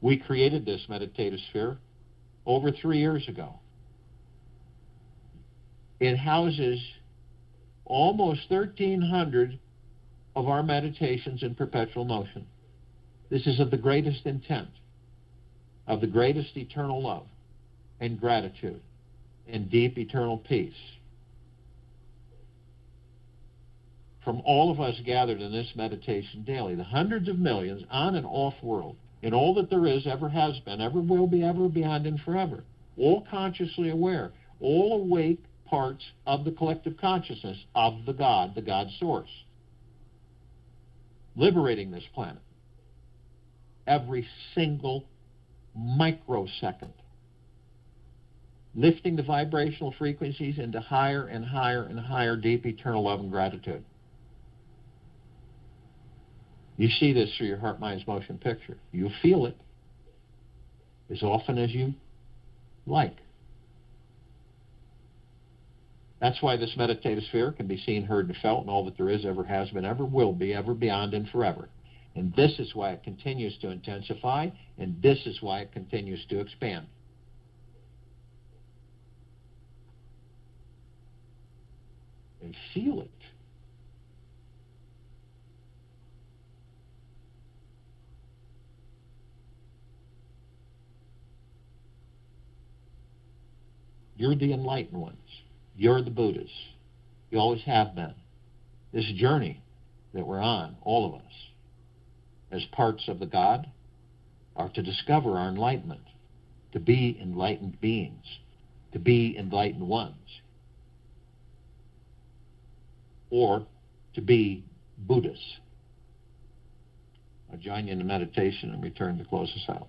We created this meditative sphere over 3 years ago. It houses almost 1,300 of our meditations in perpetual motion. This is of the greatest intent, of the greatest eternal love and gratitude and deep eternal peace. From all of us gathered in this meditation daily, the hundreds of millions on and off world, in all that there is, ever has been, ever will be, ever beyond, and forever, all consciously aware, all awake parts of the collective consciousness of the God source, liberating this planet every single microsecond, lifting the vibrational frequencies into higher and higher and higher deep eternal love and gratitude. You see this through your heart, mind's motion picture. You feel it as often as you like. That's why this meditative sphere can be seen, heard, and felt in all that there is, ever has been, ever will be, ever beyond, and forever. And this is why it continues to intensify, and this is why it continues to expand. And feel it. You're the enlightened ones. You're the Buddhas. You always have been. This journey that we're on, all of us, as parts of the God, are to discover our enlightenment, to be enlightened beings, to be enlightened ones, or to be Buddhas. I'll join you in the meditation and return to close us out.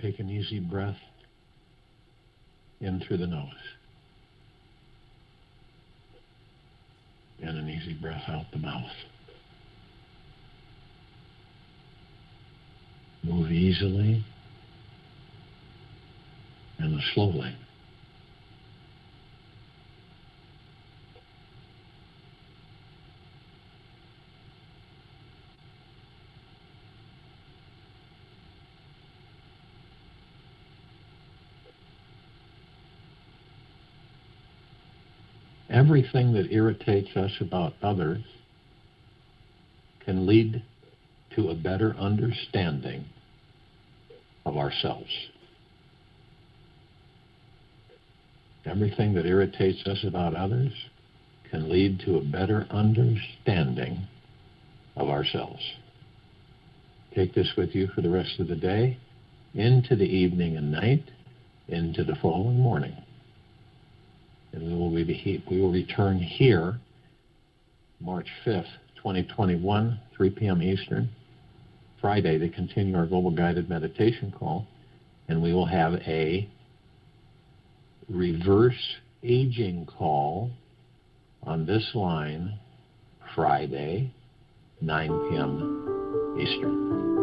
take an easy breath in through the nose. And an easy breath out the mouth. Move easily and slowly. Everything that irritates us about others can lead to a better understanding of ourselves. Everything that irritates us about others can lead to a better understanding of ourselves. Take this with you for the rest of the day, into the evening and night, into the following morning. And we will return here March 5th, 2021, 3 p.m. Eastern, Friday, to continue our Global Guided Meditation call. And we will have a reverse aging call on this line Friday, 9 p.m. Eastern.